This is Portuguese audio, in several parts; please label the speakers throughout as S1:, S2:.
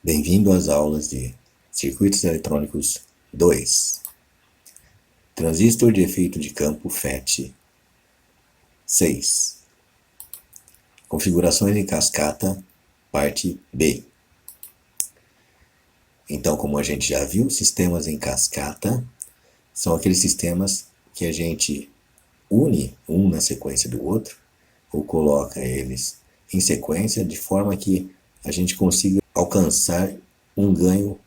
S1: Bem-vindo às aulas de Circuitos Eletrônicos 2. Transistor de efeito de campo FET 6. Configurações em cascata, parte B. Então, como a gente já viu, sistemas em cascata são aqueles sistemas que a gente une um na sequência do outro, ou coloca eles em sequência, de forma que a gente consiga alcançar um ganho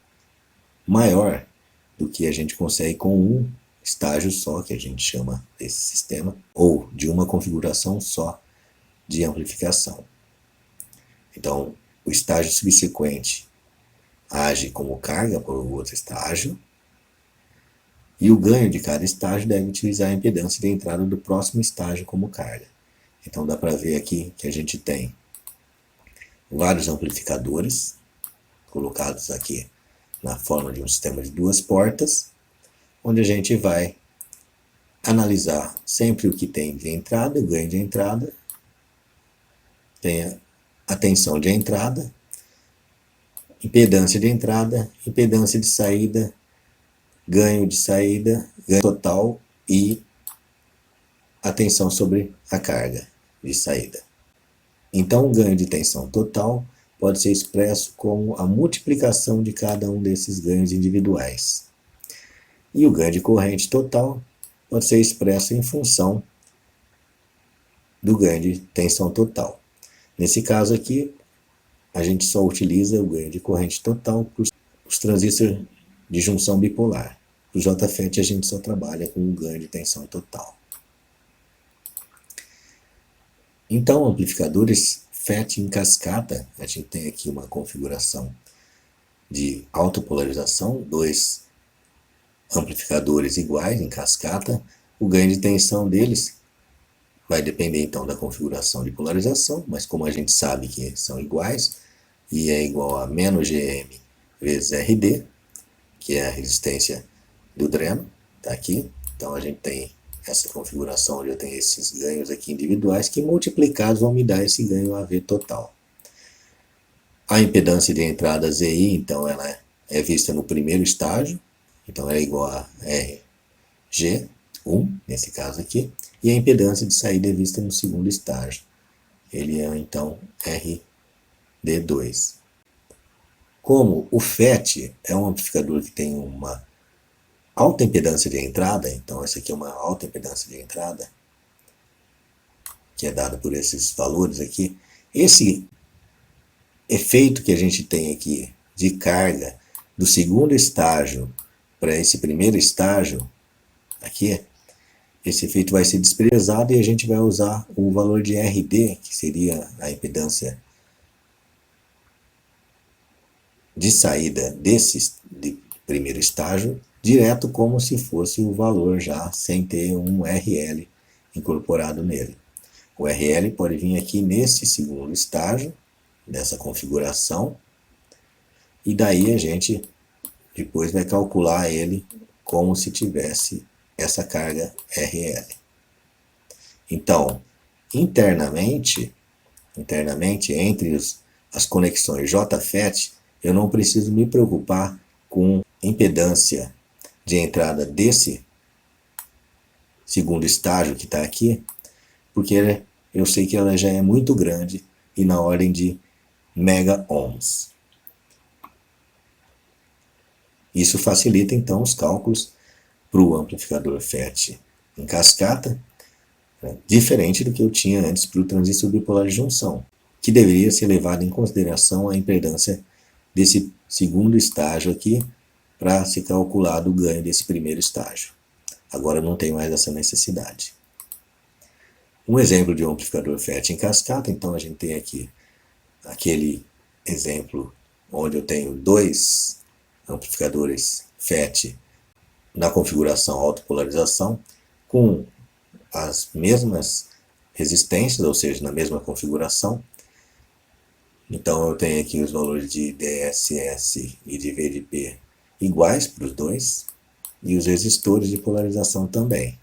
S1: maior do que a gente consegue com um estágio só, que a gente chama desse sistema, ou de uma configuração só de amplificação. Então, o estágio subsequente age como carga para o outro estágio, e o ganho de cada estágio deve utilizar a impedância de entrada do próximo estágio como carga. Então dá para ver aqui que a gente tem vários amplificadores colocados aqui na forma de um sistema de duas portas, onde a gente vai analisar sempre o que tem de entrada, o ganho de entrada, tem a tensão de entrada, impedância de entrada, impedância de saída, ganho de saída, ganho total e a tensão sobre a carga de saída. Então, o ganho de tensão total pode ser expresso como a multiplicação de cada um desses ganhos individuais. E o ganho de corrente total pode ser expresso em função do ganho de tensão total. Nesse caso aqui, a gente só utiliza o ganho de corrente total para os transistores de junção bipolar. O JFET a gente só trabalha com o ganho de tensão total. Então, amplificadores FET em cascata, a gente tem aqui uma configuração de autopolarização, dois amplificadores iguais em cascata. O ganho de tensão deles vai depender então da configuração de polarização, mas como a gente sabe que são iguais, e é igual a menos GM vezes RD, que é a resistência do dreno, está aqui. Então a gente tem essa configuração onde eu tenho esses ganhos aqui individuais que multiplicados vão me dar esse ganho AV total. A impedância de entrada ZI, então ela é vista no primeiro estágio, então ela é igual a RG1, nesse caso aqui, e a impedância de saída é vista no segundo estágio. Ele é então RD2. Como o FET é um amplificador que tem uma alta impedância de entrada, então essa aqui é uma alta impedância de entrada, que é dada por esses valores aqui. Esse efeito que a gente tem aqui de carga do segundo estágio para esse primeiro estágio, aqui, esse efeito vai ser desprezado e a gente vai usar o valor de RD, que seria a impedância de saída desse primeiro estágio, direto como se fosse o valor já sem ter um RL incorporado nele. O RL pode vir aqui nesse segundo estágio, dessa configuração, e daí a gente depois vai calcular ele como se tivesse essa carga RL. Então, internamente entre as conexões JFET, eu não preciso me preocupar com impedância de entrada desse segundo estágio que está aqui, porque eu sei que ela já é muito grande e na ordem de mega ohms. Isso facilita então os cálculos para o amplificador FET em cascata, diferente do que eu tinha antes para o transistor bipolar de junção, que deveria ser levado em consideração a impedância desse segundo estágio aqui para ser calculado o ganho desse primeiro estágio. Agora não tem mais essa necessidade. Um exemplo de um amplificador FET em cascata, então a gente tem aqui aquele exemplo onde eu tenho dois amplificadores FET na configuração autopolarização com as mesmas resistências, ou seja, na mesma configuração. Então eu tenho aqui os valores de DSS e de VDP iguais para os dois, e os resistores de polarização também.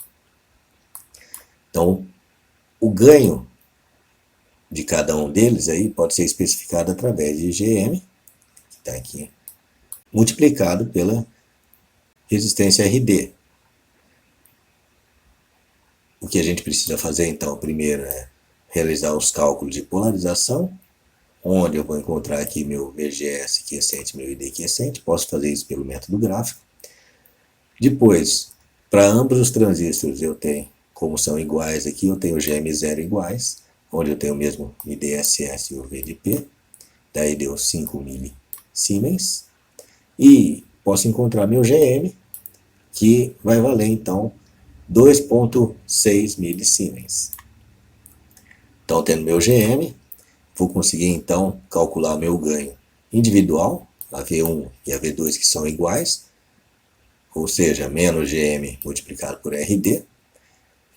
S1: Então, o ganho de cada um deles aí pode ser especificado através de GM, está aqui, multiplicado pela resistência RD. O que a gente precisa fazer então, primeiro, é realizar os cálculos de polarização, onde eu vou encontrar aqui meu VGS quiescente, meu ID quiescente. Posso fazer isso pelo método gráfico. Depois, para ambos os transistores eu tenho, como são iguais aqui, eu tenho GM0 iguais, onde eu tenho o mesmo IDSS e o V de P, daí deu 5 milisiemens, e posso encontrar meu GM, que vai valer então 2,6 milisiemens. Então, tendo meu GM, vou conseguir então calcular o meu ganho individual, a V1 e a V2 que são iguais, ou seja, menos GM multiplicado por RD.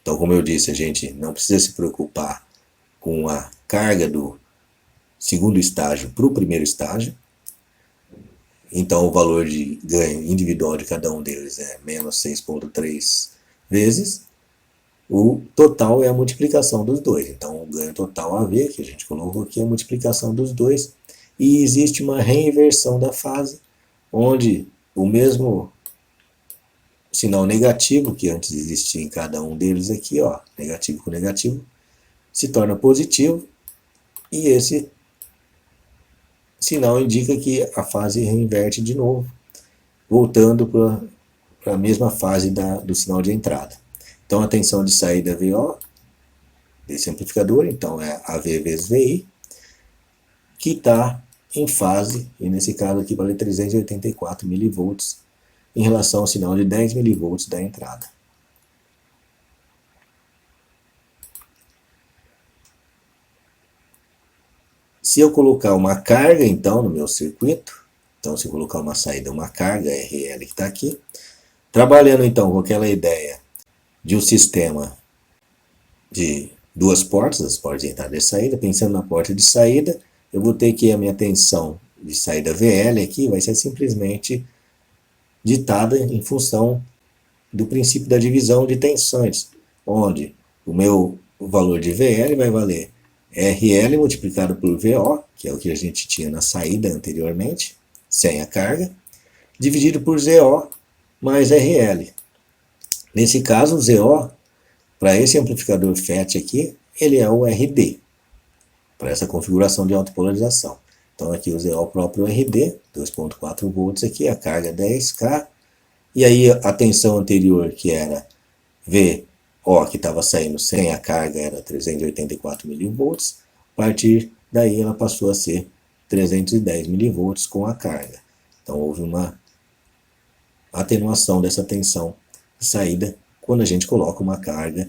S1: Então, como eu disse, a gente não precisa se preocupar com a carga do segundo estágio para o primeiro estágio. Então, o valor de ganho individual de cada um deles é menos 6,3 vezes. O total é a multiplicação dos dois. Então, o ganho total AV, que a gente colocou aqui, é a multiplicação dos dois. E existe uma reinversão da fase, onde o mesmo sinal negativo que antes existia em cada um deles aqui, ó, negativo com negativo, se torna positivo, e esse sinal indica que a fase reinverte de novo, voltando para a mesma fase do sinal de entrada. Então, a tensão de saída VO desse amplificador, então é AV vezes VI, que está em fase, e nesse caso aqui vale 384 milivolts, em relação ao sinal de 10 milivolts da entrada. Se eu colocar uma carga, então, no meu circuito, então se eu colocar uma saída, uma carga, RL que está aqui, trabalhando então com aquela ideia de um sistema de duas portas, as portas de entrada e saída, pensando na porta de saída, eu vou ter que a minha tensão de saída VL aqui vai ser simplesmente ditada em função do princípio da divisão de tensões, onde o meu valor de VL vai valer RL multiplicado por VO, que é o que a gente tinha na saída anteriormente, sem a carga, dividido por ZO mais RL. Nesse caso, o ZO, para esse amplificador FET aqui, ele é o RD, para essa configuração de autopolarização. Então aqui o ZO próprio RD, 2,4 volts aqui, a carga 10K, e aí a tensão anterior, que era VO, que estava saindo sem a carga, era 384 milivolts, a partir daí ela passou a ser 310 milivolts com a carga. Então houve uma atenuação dessa tensão de saída quando a gente coloca uma carga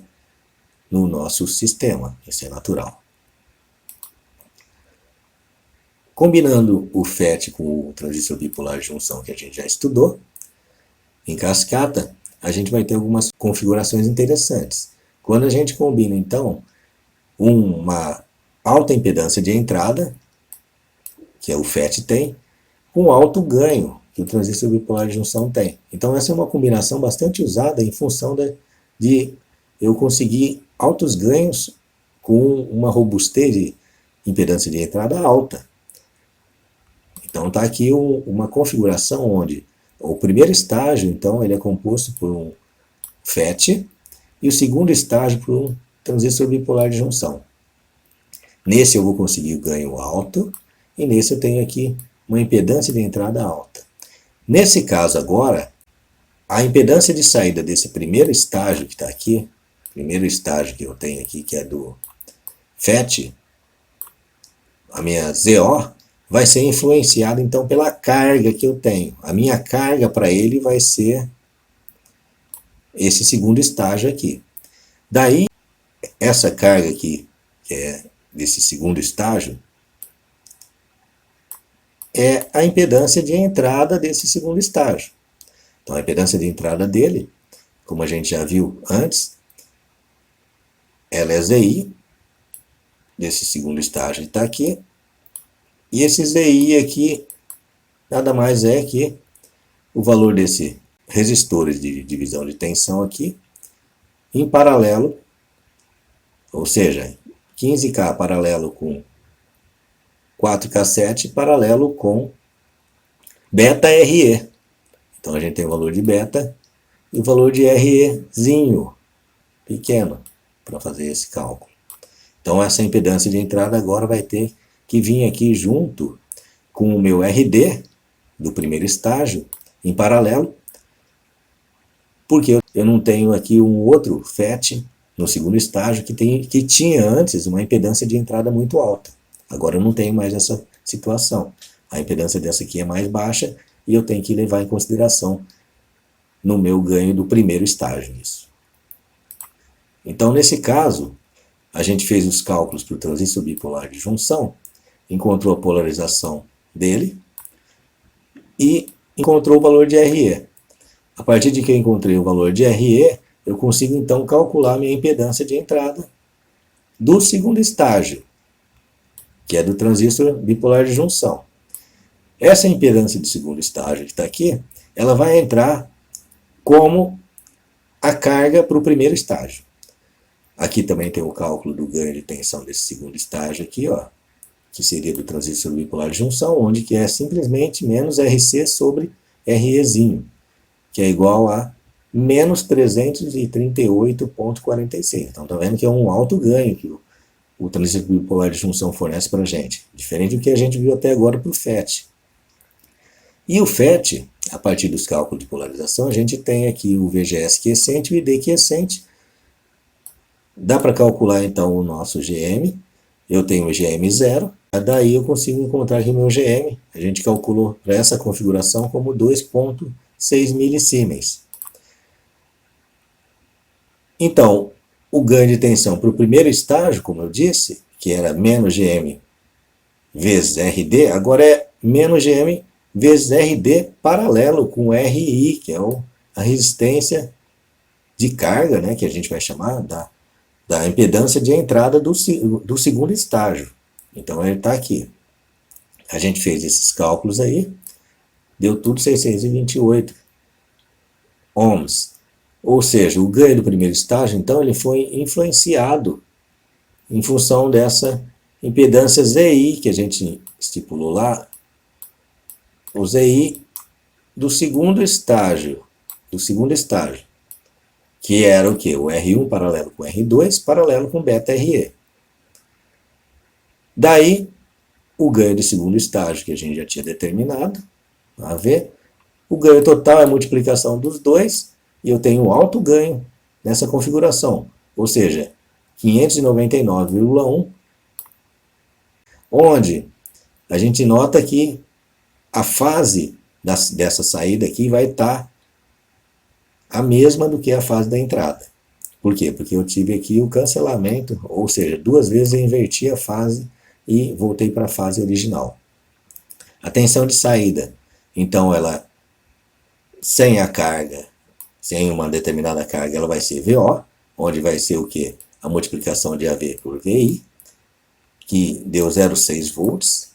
S1: no nosso sistema, isso é natural. Combinando o FET com o transistor bipolar de junção que a gente já estudou, em cascata, a gente vai ter algumas configurações interessantes. Quando a gente combina, então, uma alta impedância de entrada, que é o FET tem, com alto ganho, que o transistor bipolar de junção tem. Então, essa é uma combinação bastante usada em função de eu conseguir altos ganhos com uma robustez de impedância de entrada alta. Então, está aqui uma configuração onde o primeiro estágio, então, ele é composto por um FET e o segundo estágio por um transistor bipolar de junção. Nesse eu vou conseguir ganho alto e nesse eu tenho aqui uma impedância de entrada alta. Nesse caso agora, a impedância de saída desse primeiro estágio que está aqui, primeiro estágio que eu tenho aqui, que é do FET, a minha ZO, vai ser influenciada então pela carga que eu tenho. A minha carga para ele vai ser esse segundo estágio aqui. Daí, essa carga aqui, que é desse segundo estágio, é a impedância de entrada desse segundo estágio. Então, a impedância de entrada dele, como a gente já viu antes, ela é ZI, desse segundo estágio está aqui, e esse ZI aqui nada mais é que o valor desses resistores de divisão de tensão aqui, em paralelo, ou seja, 15K paralelo com 4K7 paralelo com beta RE. Então a gente tem o valor de beta e o valor de REzinho, pequeno, para fazer esse cálculo. Então essa impedância de entrada agora vai ter que vir aqui junto com o meu RD do primeiro estágio, em paralelo, porque eu não tenho aqui um outro FET no segundo estágio que tinha antes uma impedância de entrada muito alta. Agora eu não tenho mais essa situação. A impedância dessa aqui é mais baixa e eu tenho que levar em consideração no meu ganho do primeiro estágio isso. Então, nesse caso, a gente fez os cálculos para o transistor bipolar de junção, encontrou a polarização dele e encontrou o valor de RE. A partir de que eu encontrei o valor de RE, eu consigo então calcular a minha impedância de entrada do segundo estágio, que é do transistor bipolar de junção. Essa impedância do segundo estágio que está aqui, ela vai entrar como a carga para o primeiro estágio. Aqui também tem o cálculo do ganho de tensão desse segundo estágio aqui, ó, que seria do transistor bipolar de junção, onde que é simplesmente menos RC sobre REzinho, que é igual a menos 338,46. Então tá vendo que é um alto ganho que o transistor bipolar de junção fornece para a gente, diferente do que a gente viu até agora para o FET. E o FET, a partir dos cálculos de polarização, a gente tem aqui o VGS quiescente e o ID quiescente. Dá para calcular então o nosso GM. Eu tenho o GM 0, daí eu consigo encontrar aqui o meu GM. A gente calculou para essa configuração como 2,6 milisiemens. Então, o ganho de tensão para o primeiro estágio, como eu disse, que era menos GM vezes RD, agora é menos GM vezes RD paralelo com RI, que é a resistência de carga, né, que a gente vai chamar da impedância de entrada do segundo estágio. Então ele está aqui. A gente fez esses cálculos aí, deu tudo 628 ohms. Ou seja, o ganho do primeiro estágio, então, ele foi influenciado em função dessa impedância ZI, que a gente estipulou lá, o ZI do segundo estágio, que era o quê? O R1 paralelo com R2, paralelo com beta RE. Daí, o ganho de segundo estágio, que a gente já tinha determinado, a ver, o ganho total é a multiplicação dos dois, e eu tenho um alto ganho nessa configuração, ou seja, 599,1, onde a gente nota que a fase dessa saída aqui vai estar a mesma do que a fase da entrada. Por quê? Porque eu tive aqui o cancelamento, ou seja, duas vezes eu inverti a fase e voltei para a fase original. A tensão de saída, então ela, sem a carga, sem uma determinada carga, ela vai ser VO, onde vai ser o quê? A multiplicação de AV por VI, que deu 0,6 volts.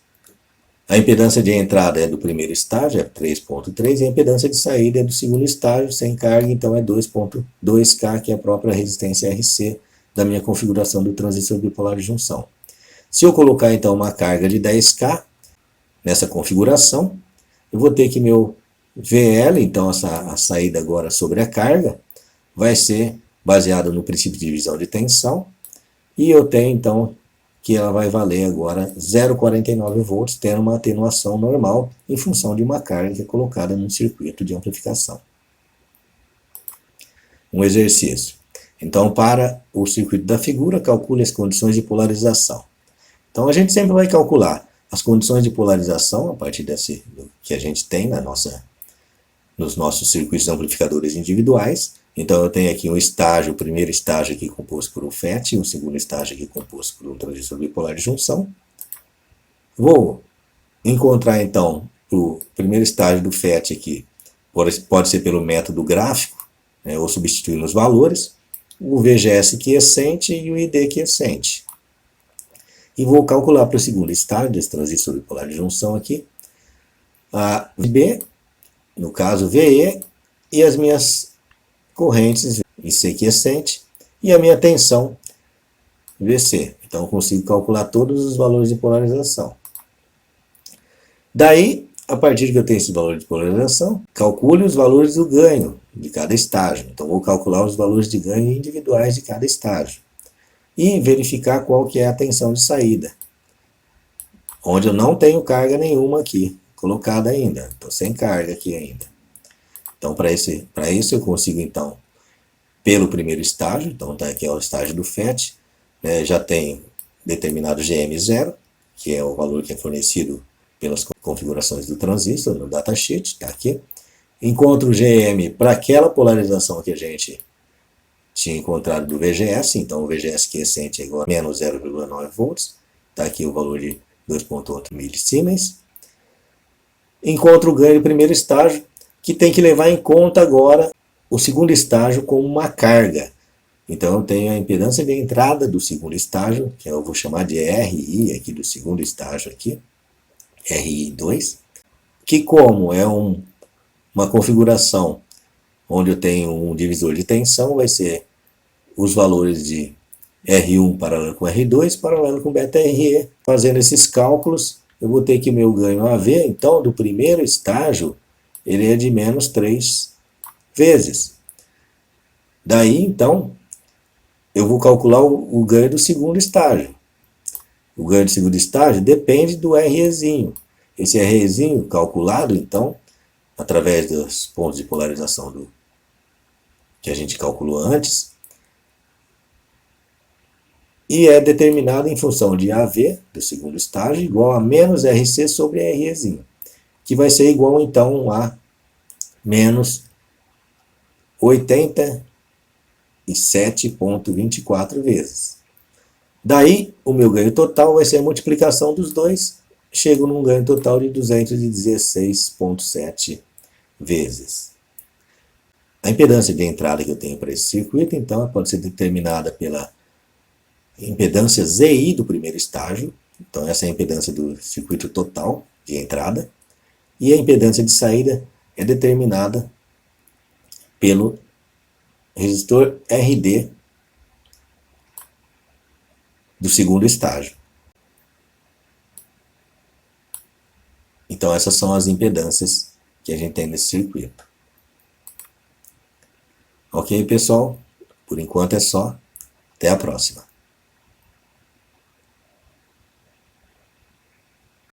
S1: A impedância de entrada é do primeiro estágio, é 3,3, e a impedância de saída é do segundo estágio, sem carga, então é 2,2K, que é a própria resistência RC da minha configuração do transistor bipolar de junção. Se eu colocar então uma carga de 10K nessa configuração, eu vou ter que meu VL, então a saída agora sobre a carga, vai ser baseado no princípio de divisão de tensão, e eu tenho então que ela vai valer agora 0,49 volts, tendo uma atenuação normal em função de uma carga que é colocada num circuito de amplificação. Um exercício. Então, para o circuito da figura, calcule as condições de polarização. Então, a gente sempre vai calcular as condições de polarização a partir do que a gente tem nos nossos circuitos amplificadores individuais. Então eu tenho aqui um estágio, o primeiro estágio aqui composto por um FET, e o segundo estágio aqui composto por um transistor bipolar de junção. Vou encontrar então o primeiro estágio do FET aqui, pode ser pelo método gráfico, né, ou substituindo os valores, o VGS quiescente e o ID quiescente. E vou calcular para o segundo estágio desse transistor bipolar de junção aqui, a VB, no caso VE, e as minhas correntes IC quiescente e a minha tensão VC. Então eu consigo calcular todos os valores de polarização. Daí A partir que eu tenho esse valor de polarização, calcule os valores do ganho de cada estágio. Então, vou calcular os valores de ganho individuais de cada estágio. E verificar qual que é a tensão de saída, onde eu não tenho carga nenhuma aqui colocada ainda. Estou sem carga aqui ainda. Então, para isso eu consigo, então, pelo primeiro estágio, então tá aqui é o estágio do FET, né, já tenho determinado GM0, que é o valor que é fornecido pelas configurações do transistor no datasheet, está aqui. Encontro o GM para aquela polarização que a gente tinha encontrado do VGS, então o VGS quiescente é igual a menos 0,9 volts, está aqui o valor de 2,8 milisiemens. Encontro o ganho do primeiro estágio, que tem que levar em conta agora o segundo estágio como uma carga. Então eu tenho a impedância de entrada do segundo estágio, que eu vou chamar de RI aqui do segundo estágio aqui, RI2, que como é uma configuração onde eu tenho um divisor de tensão, vai ser os valores de R1 paralelo com R2, paralelo com ΔRE. Fazendo esses cálculos, eu vou ter que meu ganho AV, então, do primeiro estágio, ele é de menos 3 vezes. Daí, então, eu vou calcular o ganho do segundo estágio. O ganho do segundo estágio depende do REzinho. Esse REzinho calculado, então, através dos pontos de polarização que a gente calculou antes, e é determinado em função de AV, do segundo estágio, igual a menos RC sobre REzinho, que vai ser igual, então, a menos 87,24 vezes. Daí, o meu ganho total vai ser a multiplicação dos dois, chego num ganho total de 216,7 vezes. A impedância de entrada que eu tenho para esse circuito, então, pode ser determinada pela impedância ZI do primeiro estágio, então essa é a impedância do circuito total de entrada, e a impedância de saída é determinada pelo resistor RD do segundo estágio. Então essas são as impedâncias que a gente tem nesse circuito. Ok, pessoal? Por enquanto é só. Até a próxima.